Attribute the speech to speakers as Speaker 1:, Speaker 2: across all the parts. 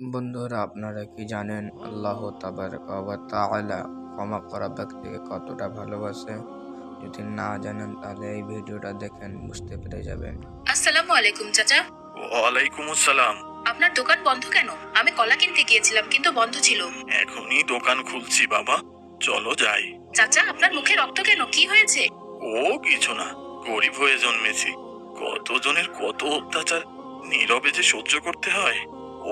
Speaker 1: বন্ধুরা, আপনারা কি জানেন আল্লাহ তাবারক ওয়া তাআলা ক্ষমা করা ব্যক্তিকে কতটা ভালোবাসে? যদি না জানেন তাহলে এই ভিডিওটা দেখেন, বুঝতে পেরে যাবেন।
Speaker 2: আসসালামু আলাইকুম চাচা।
Speaker 3: ওয়ালাইকুম আসসালাম।
Speaker 2: আপনার দোকান বন্ধ কেন? আমি কলা কিনতে গিয়েছিলাম কিন্তু বন্ধ ছিল।
Speaker 3: এখনই দোকান খুলছি বাবা, চলো যাই।
Speaker 2: চাচা, আপনার মুখে রক্ত কেন? কি হয়েছে?
Speaker 3: ও কিছু না, গরিব হয়ে জন্মেছি। কতজনের কত অত্যাচার নীরবে যে সহ্য করতে হয়।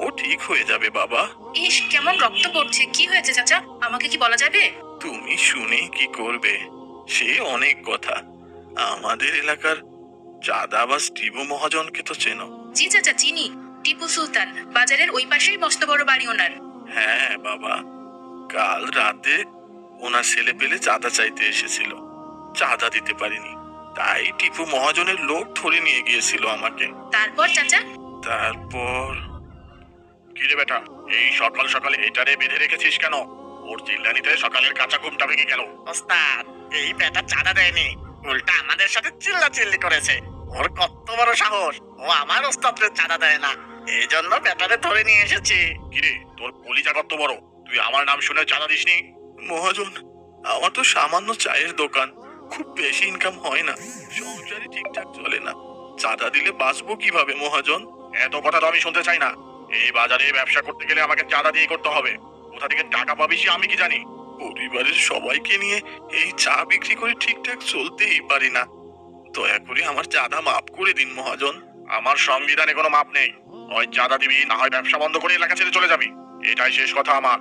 Speaker 3: ও ঠিক হয়ে যাবে বাবা।
Speaker 2: ইস, কেমন রক্ত পড়ছে! কি হয়েছে চাচা? আমাকে কি বলা যাবে?
Speaker 3: তুমি শুনে কি করবে? সে অনেক কথা। আমাদের এলাকার চাঁদাবাজ টিবু মহাজনকে তো চেনো?
Speaker 2: জি চাচা, চিনি। টিপু সুলতান, বাজারের ওই পাশেই মস্ত বড় বাড়ি ওনার।
Speaker 3: হ্যাঁ বাবা, কাল রাতে ওনার ছেলে পেলে চাঁদা চাইতে এসেছিল, চাঁদা দিতে পারিনি, তাই টিপু মহাজনের লোক ধরে নিয়ে গিয়েছিল আমাকে।
Speaker 2: তারপর চাচা?
Speaker 3: তারপর কিরে বেটা, এই সকাল সকালে এটারে বেঁধে রেখেছিস কেন? ওর চিল্লানিতে সকালের কাঁচা ঘুমটা ভেঙে গেল।
Speaker 4: ওস্তাদ, এই বেটা চাঁদা দেয়নি, উল্টা আমাদের সাথে চিল্লাচিল্লি করেছে। ওর কত বড় সাহস! ও আমার ওস্তাদের চাঁদা দেয় না, এই জন্য বেটারে ধরে নিয়ে এসেছি।
Speaker 3: কিরে, তোর কলিজা কত বড়, তুই আমার নাম শুনে চাঁদা দিসনি? মহাজন, আমার তো সামান্য চায়ের দোকান, খুব বেশি ইনকাম হয় না, সংসারই ঠিকঠাক চলে না, চাঁদা দিলে বাঁচবো কিভাবে মহাজন? এত কথা তো আমি শুনতে চাই না। এই বাজারে ব্যবসা করতে গেলে আমাকে চাঁদা দিয়ে করতে হবে। কোথা থেকে টাকা পাবি সে আমি কি জানি? পরিবারের সবাইকে নিয়ে এই চা বিক্রি করে ঠিকঠাক চলতেই পারি না। দয়া করে আমার চাঁদা মাফ করে দিন মহাজন। আমার সংবিধানে কোনো মাপ নেই, হয় চাঁদা দিবি না হয় ব্যবসা বন্ধ করে এলাকা ছেড়ে চলে যাবি। এটাই শেষ কথা আমার।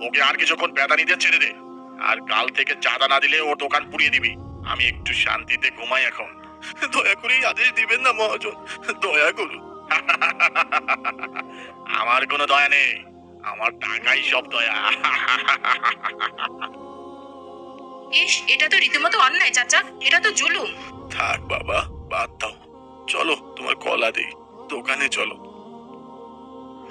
Speaker 3: ওকে আর কিছুক্ষণ বেদানি দিয়ে ছেড়ে দে, আর কাল থেকে চাঁদা না দিলে ওর দোকান পুড়িয়ে দিবি। আমি একটু শান্তিতে ঘুমাই এখন। দয়া করে এই আদেশ দিবেন না মহাজন, দয়া করুন। আমার কোনো দয়া নেই, আমার টাকাই সব দয়া।
Speaker 2: ইস, এটা তো রীতিমতো অন্যায় চাচা, এটা তো জুলুম।
Speaker 3: থাক বাবা, বাদ দাও। চলো তোমার কলা দেই, দোকানে চলো।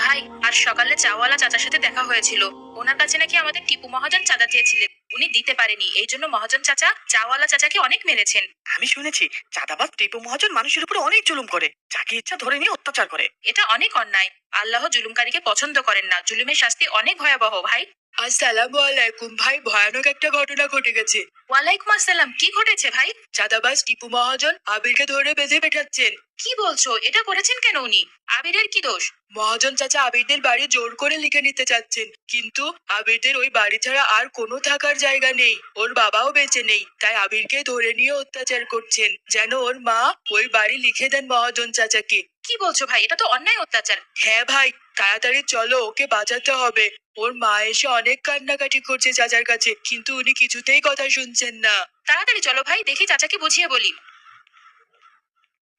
Speaker 2: ভাই, আজ সকালে চাওয়ালা চাচার সাথে দেখা হয়েছিল। ওনার কাছে নাকি আমাদের টিপু মহাজন চাঁদা চেয়েছিলেন, উনি দিতে পারেনি, এই জন্য মহাজন চাচা চাওয়ালা চাচাকে অনেক মেরেছেন।
Speaker 4: আমি শুনেছি চাঁদাবাজ টিপু মহাজন মানুষের উপর অনেক জুলুম করে, যাকে ইচ্ছা ধরে নিয়ে অত্যাচার করে।
Speaker 2: এটা অনেক অন্যায়। আল্লাহ জুলুমকারীকে পছন্দ করেন না। জুলুমের শাস্তি অনেক ভয়াবহ ভাই। আসসালামু আলাইকুম ভাই, ভয়ানক একটা ঘটনা ঘটে গেছে। ওয়ালাইকুম আসসালাম, কি ঘটেছে ভাই? চাঁদাবাজ টিপু মহাজন আবিরকে ধরে বেঁধে পেটাচ্ছেন। কি বলছো? এটা করেছেন কেন উনি? আবিরের কি দোষ? মহাজন চাচা আবিরদের বাড়ি জোর করে লিখে নিতে চাচ্ছেন, কিন্তু আবিরদের ওই বাড়ি ছাড়া আর কোনো থাকার জায়গা নেই। ওর বাবাও বেঁচে নেই, তাই আবিরকে ধরে নিয়ে অত্যাচার করছেন, যেন ওর মা ওই বাড়ি লিখে দেন মহাজন চাচাকে। কি বলছো ভাই? এটা তো অন্যায় অত্যাচার। হ্যাঁ ভাই, তাড়াতাড়ি চলো, ওকে বাঁচাতে হবে। ওর মা এসে অনেক কান্নাকাটি করছে চাচার কাছে, কিন্তু উনি কিছুতেই কথা শুনছেন না। তাড়াতাড়ি চলো ভাই, দেখি চাচাকে বুঝিয়ে বলি।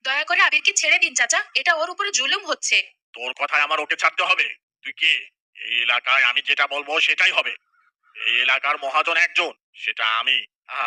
Speaker 2: দয়া করে আবিরকে ছেড়ে দিন চাচা, এটা ওর উপরে জুলুম হচ্ছে।
Speaker 3: তোর কথায় আমার ওকে ছাড়তে হবে? তুই কে? এই এলাকায় আমি যেটা বলবো সেটাই হবে। এই এলাকার মহাজন একজন, সেটা আমি।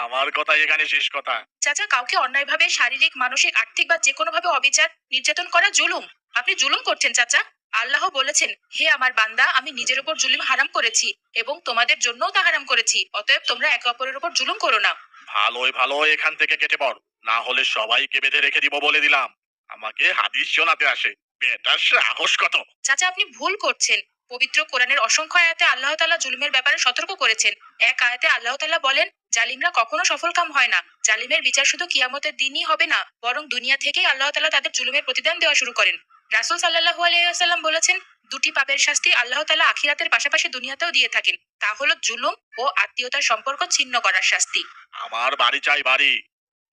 Speaker 3: আমার কথা এখানে শেষ কথা।
Speaker 2: চাচা, কাউকে অন্যায়ভাবে শারীরিক, মানসিক, আর্থিক বা যে কোনোভাবে অবিচার, নির্যাতন করা জুলুম। আপনি জুলুম করছেন চাচা। আল্লাহ বলেছেন, হে আমার বান্দা, আমি নিজের উপর জুলুম হারাম করেছি এবং তোমাদের জন্যও তা হারাম করেছি, অতএব তোমরা একে অপরের উপর জুলুম করো না।
Speaker 3: ভালোই ভালো এখান থেকে কেটে পড়, না হলে সবাইকে বেঁধে রেখে দিব বলে দিলাম। আমাকে হাদিস শোনাতে আসে, বেটার সাহস কত!
Speaker 2: চাচা, আপনি ভুল করছেন। পবিত্র কোরআনের অসংখ্য আয়াতে আল্লাহ তাআলা জুলুমের ব্যাপারে সতর্ক করেছেন। এক আয়াতে আল্লাহ তাআলা বলেন, জালিমরা কখনো সফলকাম হয় না। জালিমের বিচার শুধু কিয়ামতের দিনই হবে না, বরং দুনিয়া থেকেই আল্লাহ তাআলা তাদের জুলুমের প্রতিদান দেওয়া শুরু করেন। রাসূল সাল্লাল্লাহু আলাইহি ওয়াসাল্লাম বলেছেন, দুটি পাপের শাস্তি আল্লাহ তাআলা আখিরাতের পাশাপাশি দুনিয়াতেও দিয়ে থাকেন। তা হলো জুলুম ও আত্মীয়তার সম্পর্ক ছিন্ন করার শাস্তি।
Speaker 3: আমার বাড়ি চাই, বাড়ি।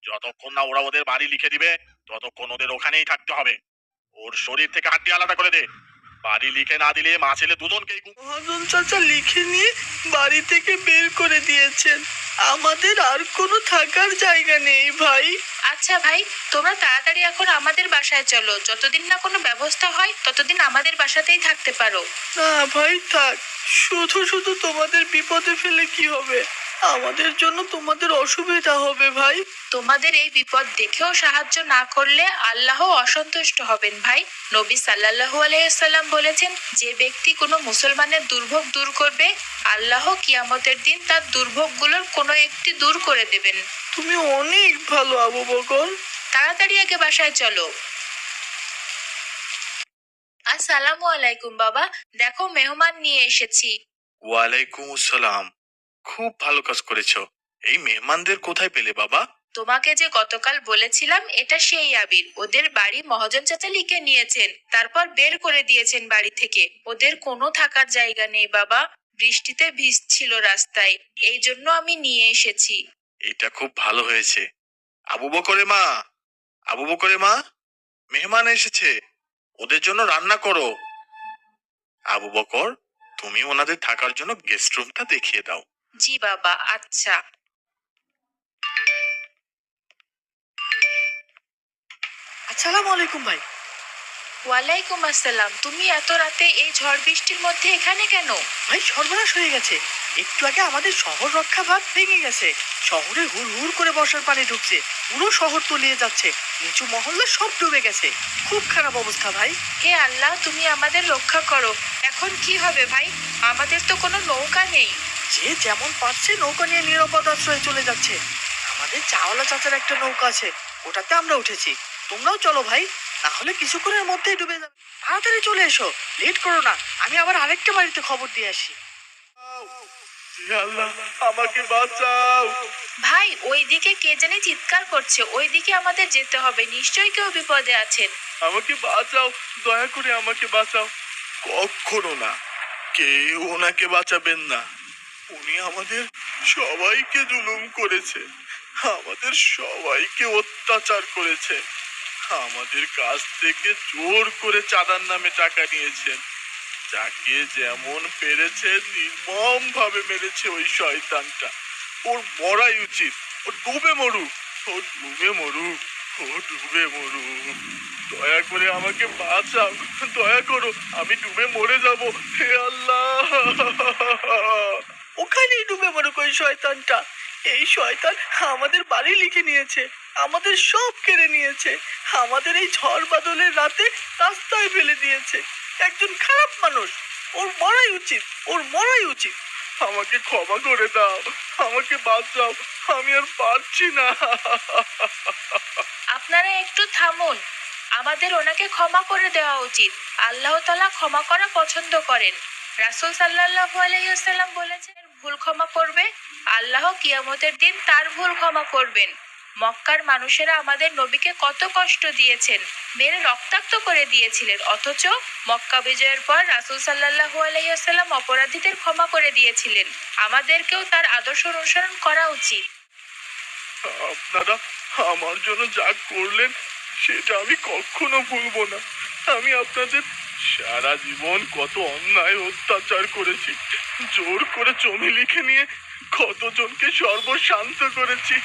Speaker 3: যতক্ষণ না ওরা ওদের বাড়ি লিখে দিবে, ততক্ষণ ওদের ওখানেই থাকতে হবে। ওর শরীর থেকে হাড্ডি আলাদা করে দে। বাড়ি লিখে না দিলে মা ছেলে দুজনকেই
Speaker 4: মহাজন চাচা লিখে নিয়ে বাড়ি থেকে বের করে দিয়েছেন, আমাদের আর কোনো থাকার জায়গা নেই ভাই।
Speaker 2: আচ্ছা ভাই, তোমরা তাড়াতাড়ি এখন আমাদের বাসায় চলো। যতদিন না কোনো ব্যবস্থা হয় ততদিন আমাদের বাসাতেই থাকতে পারো।
Speaker 4: না ভাই থাক, শুধু শুধু তোমাদের বিপদে ফেলে কি হবে? আমাদের জন্য তোমাদের অসুবিধা হবে ভাই।
Speaker 2: তোমাদের এই বিপদ দেখেও সাহায্য না করলে আল্লাহ অসন্তুষ্ট হবেন ভাই। নবী সাল্লাল্লাহু আলাইহি সাল্লাম বলেছেন, যে ব্যক্তি কোনো মুসলমানের দুর্ভোগ দূর করবে, আল্লাহ কিয়ামতের দিন তার দুর্ভোগগুলোর কোনো একটি দূর করে দেবেন।
Speaker 4: তুমি অনেক ভালো আবু বকর।
Speaker 2: তাড়াতাড়ি আগে বাসায় চলো। আসসালামু আলাইকুম বাবা, দেখো মেহমান নিয়ে এসেছি।
Speaker 3: ওয়ালাইকুম আসসালাম। খুব ভালো কাজ করেছো। এই মেহমানদের কোথায় পেলে বাবা?
Speaker 2: তোমাকে যে গতকাল বলেছিলাম এটা সেই আবির, ওদের বাড়ি মহাজন চাচা লিখে নিয়েছেন, তারপর বের করে দিয়েছেন বাড়ি থেকে। ওদের কোনো থাকার জায়গা নেই বাবা, বৃষ্টিতে ভিজছিল রাস্তায়, এই জন্য আমি নিয়ে এসেছি।
Speaker 3: এটা খুব ভালো হয়েছে। আবু বকরের মা, আবু বকরের মা, মেহমান এসেছে, ওদের জন্য রান্না করো। আবু বকর, তুমি ওনাদের থাকার জন্য গেস্ট রুমটা দেখিয়ে দাও।
Speaker 2: জি বাবা, আচ্ছা।
Speaker 5: আসসালামু আলাইকুম ভাই।
Speaker 2: ওয়ালাইকুম আসসালাম, তুমি এত রাতে এই ঝড় বৃষ্টির মধ্যে এখানে কেন?
Speaker 5: ভাই সর্বনাশ হয়ে গেছে। একটু আগে আমাদের শহর রক্ষা বাঁধ ভেঙে গেছে। শহরে হুড় হুড় করে বর্ষার পানি ঢুকছে, পুরো শহর তলিয়ে যাচ্ছে, নিচু মহল্লা সব ডুবে গেছে। খুব খারাপ অবস্থা ভাই।
Speaker 2: হে আল্লাহ, তুমি আমাদের রক্ষা করো। এখন কি হবে ভাই? আমাদের তো কোনো নৌকা নেই।
Speaker 5: যে যেমন পারছে নৌকা নিয়ে নিরাপদ আশ্রয়ে চলে যাচ্ছে। আমাদের চাওয়ালা চাচার একটা নৌকা আছে, ওটাতে আমরা উঠেছি। তোমরাও চলো ভাই, না হলে কিছুক্ষণের মধ্যেই ডুবে যাবে। তাড়াতাড়ি চলে এসো, লেট করো না। আমি আবার আরেকটা বাড়িতে খবর দিয়ে আসি।
Speaker 3: হে আল্লাহ, আমাকে বাঁচাও।
Speaker 2: ভাই, ওইদিকে কে জানি চিৎকার করছে, ওইদিকে আমাদের যেতে হবে, নিশ্চয়ই কেউ বিপদে আছেন।
Speaker 3: আমাকে বাঁচাও, দয়া করে আমাকে বাঁচাও। কখনো না, কেউ ওনাকে বাঁচাবেন না। উনি আমাদের সবাইকে জুলুম করেছে, আমাদের সবাইকে অত্যাচার করেছে, আমাদের কাছ থেকে জোর করে চাঁদার নামে টাকা নিয়েছেন। যাকে যেমন পেরেছে নির্মম ভাবে মেরেছে ওই শয়তানটা। ওর মরাই উচিত। ও ডুবে মরুক, ও ডুবে মরুক, ও ডুবে মরুক। দয়া করে আমাকে বাঁচাও, দয়া করো, আমি ডুবে মরে যাব। হে আল্লাহ।
Speaker 5: ওখানেই ডুবে মরুক ওই শয়তানটা। এই শয়তান আমাদের বাড়ি লিখে নিয়েছে, আমাদের সব কেড়ে নিয়েছে, আমাদের এই ঝড় বাদলের রাতে রাস্তায় ফেলে দিয়েছে। একজন খারাপ মানুষ, ওর মরাই উচিত, ওর মরাই উচিত।
Speaker 3: আমাকে ক্ষমা করে দাও, আমাকে বাঁচাও, আমি আর পারছি না।
Speaker 2: আপনারা একটু থামুন, আমাদের ওনাকে ক্ষমা করে দেওয়া উচিত। আল্লাহ তাআলা ক্ষমা করা পছন্দ করেন। রাসূল সাল্লাল্লাহু আলাইহি ওয়াসাল্লাম বলেছেন, ভুল ক্ষমা করবে, আল্লাহ কিয়ামতের দিন তার ভুল ক্ষমা করবেন। মক্কার মানুষেরা আমাদের নবীকে কত কষ্ট দিয়েছেন, মেরে রক্তাক্ত করে দিয়েছিলেন, অথচ মক্কা বিজয়ের পর রাসূল সাল্লাল্লাহু আলাইহি ওয়াসাল্লাম অপরাধীদের ক্ষমা করে দিয়েছিলেন। আমাদেরকেও তার আদর্শ অনুসরণ করা উচিত।
Speaker 3: আপনারা আমার জন্য যা করলেন সেটা আমি কখনো ভুলবো না। আমি আপনাদের সারা জীবন কত অন্যায় অত্যাচার করেছি, জোর করে জমি লিখে নিয়ে কতজনকে সর্বশান্ত করেছি।